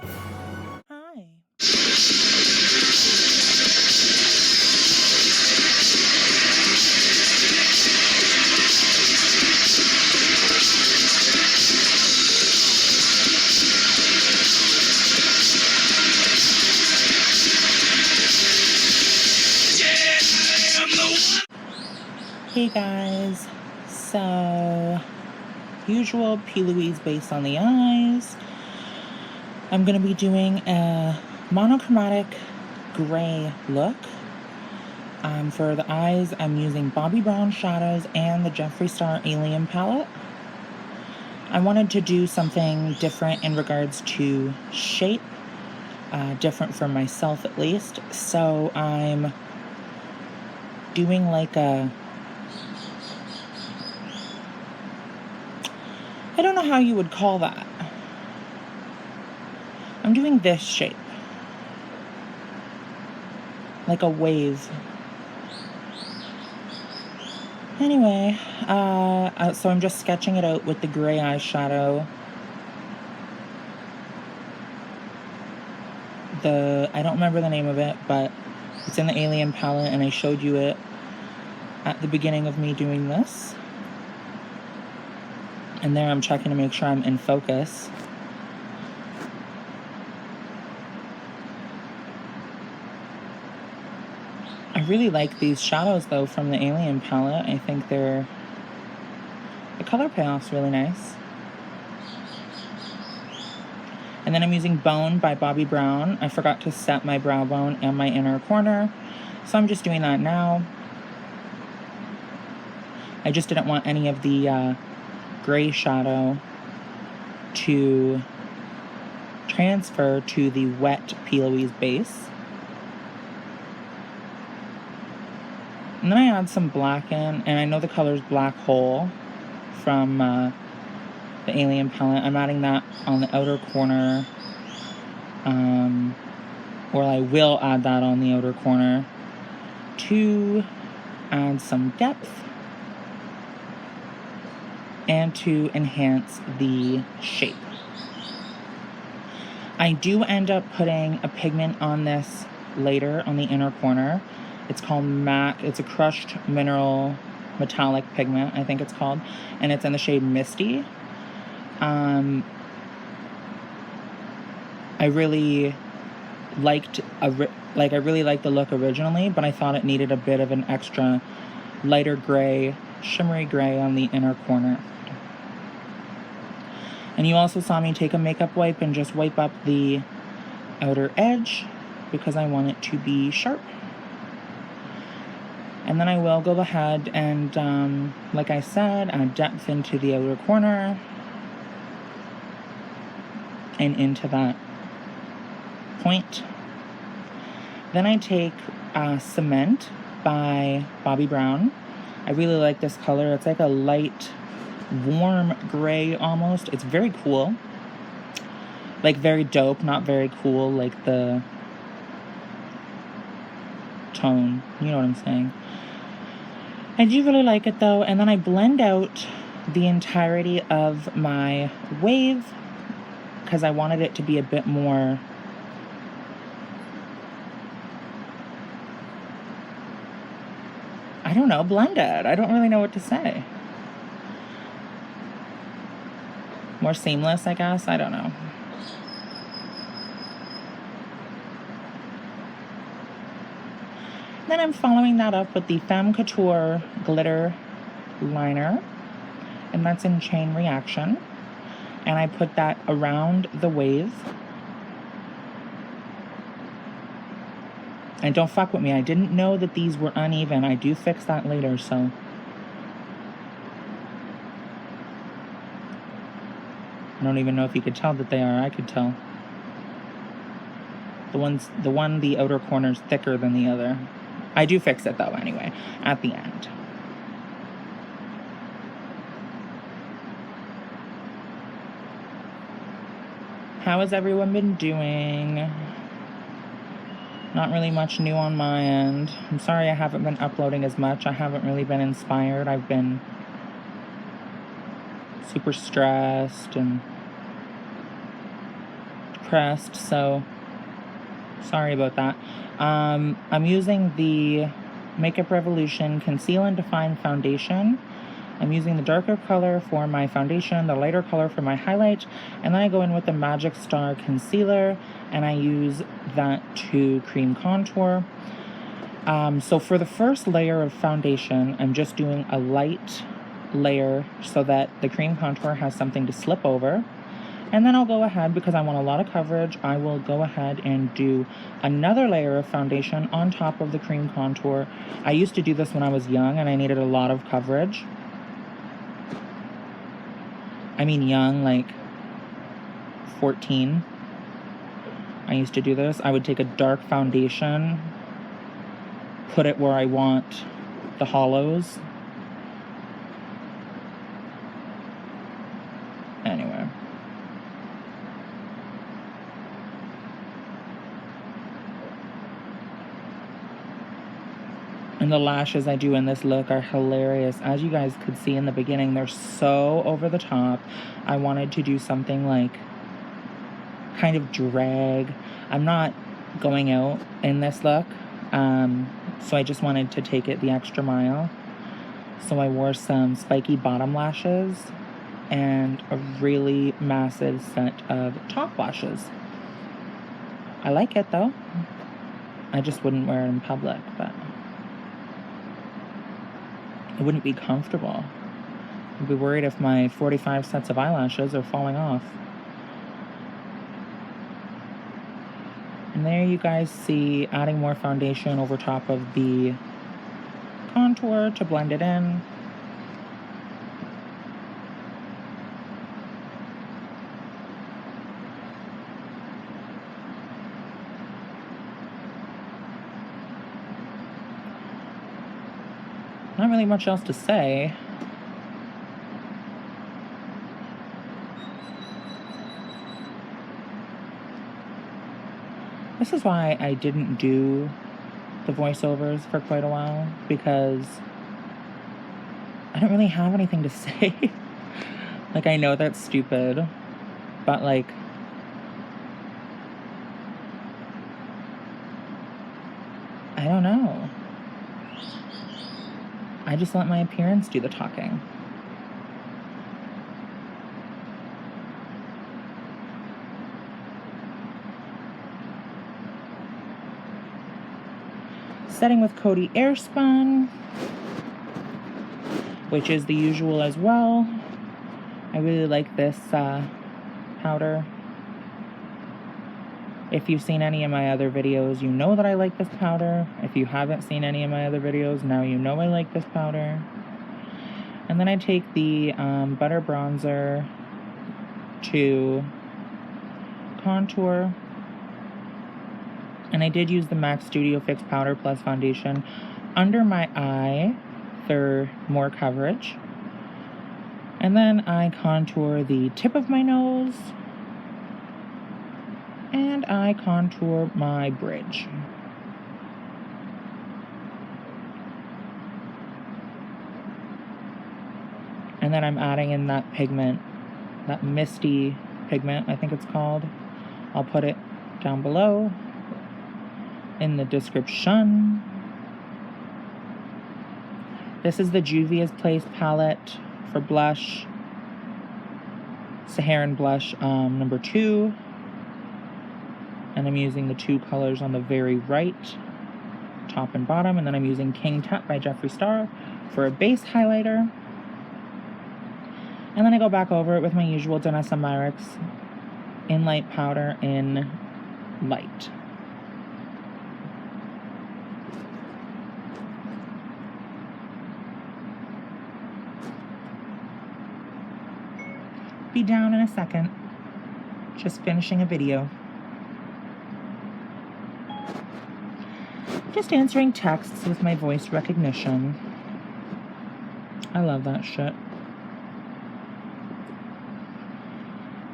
Hi. Hey guys, so usual Louise Base on the eyes. I'm going to be doing a monochromatic gray look. For the eyes, I'm using Bobbi Brown shadows and the Jeffree Star Alien palette. I wanted to do something different in regards to shape, different for myself at least. So I'm doing like a, I don't know how you would call that. I'm doing this shape. Like a wave. Anyway, so I'm just sketching it out with the gray eyeshadow. I don't remember the name of it, but it's in the Alien palette, and I showed you it at the beginning of me doing this. And there I'm checking to make sure I'm in focus. I really like these shadows though from the Alien palette. I think the color payoff's really nice. And then I'm using Bone by Bobbi Brown. I forgot to set my brow bone and my inner corner, so I'm just doing that now. I just didn't want any of the gray shadow to transfer to the wet Louise Base. And then I add some black in, and I know the color's Black Hole from the Alien palette. I'm adding that on the outer corner, or I will add that on the outer corner to add some depth and to enhance the shape. I do end up putting a pigment on this later on the inner corner. It's called it's a crushed mineral metallic pigment, I think it's called, and it's in the shade Misty. I really liked I really liked the look originally, but I thought it needed a bit of an extra lighter gray, shimmery gray on the inner corner. And you also saw me take a makeup wipe and just wipe up the outer edge because I want it to be sharp. And then I will go ahead and, like I said, add depth into the outer corner and into that point. Then I take Cement by Bobbi Brown. I really like this color. It's like a light, warm gray almost. It's very cool. Like very dope, not very cool like the tone. You know what I'm saying? I do really like it though. And then I blend out the entirety of my wave because I wanted it to be a bit more I don't know, blended. I don't really know what to say. More seamless, I guess. I don't know. Then I'm following that up with the Femme Couture glitter liner, and that's in Chain Reaction. And I put that around the wave. And don't fuck with me. I didn't know that these were uneven. I do fix that later, so. I don't even know if you could tell that they are. I could tell. The outer corner's thicker than the other. I do fix it though, anyway, at the end. How has everyone been doing? Not really much new on my end. I'm sorry I haven't been uploading as much. I haven't really been inspired. I've been super stressed and pressed, so sorry about that. I'm using the Makeup Revolution Conceal and Define Foundation. I'm using the darker color for my foundation, the lighter color for my highlight, and then I go in with the Magic Star Concealer, and I use that to cream contour. So for the first layer of foundation, I'm just doing a light layer so that the cream contour has something to slip over. And then I'll go ahead, because I want a lot of coverage, I will go ahead and do another layer of foundation on top of the cream contour. I used to do this when I was young and I needed a lot of coverage. I mean young, like 14. I used to do this. I would take a dark foundation, put it where I want the hollows. Anyway. And the lashes I do in this look are hilarious. As you guys could see in the beginning, they're so over the top. I wanted to do something like kind of drag. I'm not going out in this look, so I just wanted to take it the extra mile. So I wore some spiky bottom lashes and a really massive set of top lashes. I like it though. I just wouldn't wear it in public, but it wouldn't be comfortable. I'd be worried if my 45 sets of eyelashes are falling off. And there you guys see adding more foundation over top of the contour to blend it in. Not really much else to say. This is why I didn't do the voiceovers for quite a while, because I don't really have anything to say. Like, I know that's stupid, but like, I don't know. I just let my appearance do the talking. Setting with Coty Airspun, which is the usual as well. I really like this powder. If you've seen any of my other videos, you know that I like this powder. If you haven't seen any of my other videos, now you know I like this powder. And then I take the Butter Bronzer to contour. And I did use the MAC Studio Fix Powder Plus Foundation under my eye for more coverage. And then I contour the tip of my nose. And I contour my bridge. And then I'm adding in that pigment, that misty pigment, I think it's called. I'll put it down below in the description. This is the Juvia's Place palette for blush. Saharan blush number 2. And I'm using the 2 colors on the very right, top and bottom. And then I'm using King Tut by Jeffree Star for a base highlighter. And then I go back over it with my usual Danessa Myricks Enlight powder in light. Be down in a second. Just finishing a video. Just answering texts with my voice recognition. I love that shit.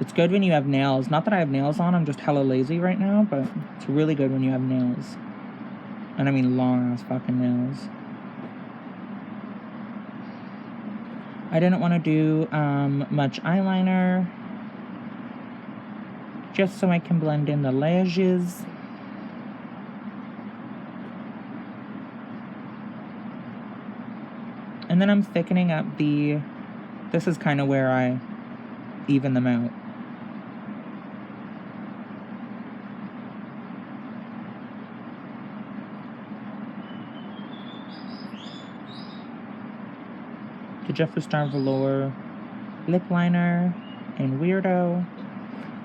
It's good when you have nails. Not that I have nails on, I'm just hella lazy right now, but it's really good when you have nails. And I mean long ass fucking nails. I didn't want to do much eyeliner. just so I can blend in the lashes. And then I'm thickening up this is kind of where I even them out. The Jeffree Star Velour lip liner in Weirdo.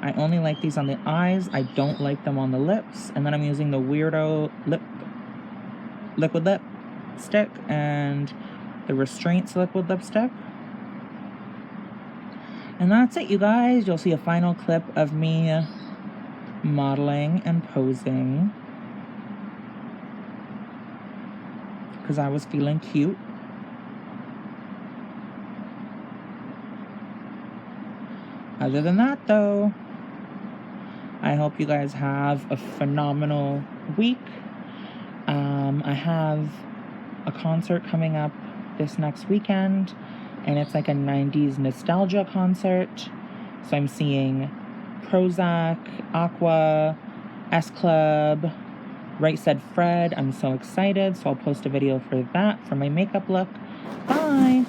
I only like these on the eyes. I don't like them on the lips. And then I'm using the Weirdo liquid lipstick and the Restraints liquid lipstick. And that's it, you guys. You'll see a final clip of me modeling and posing because I was feeling cute. Other than that, though, I hope you guys have a phenomenal week. I have a concert coming up this next weekend, and it's like a 90s nostalgia concert. So I'm seeing Prozac, Aqua, S Club, Right Said Fred. I'm so excited. So I'll post a video for that, for my makeup look. Bye!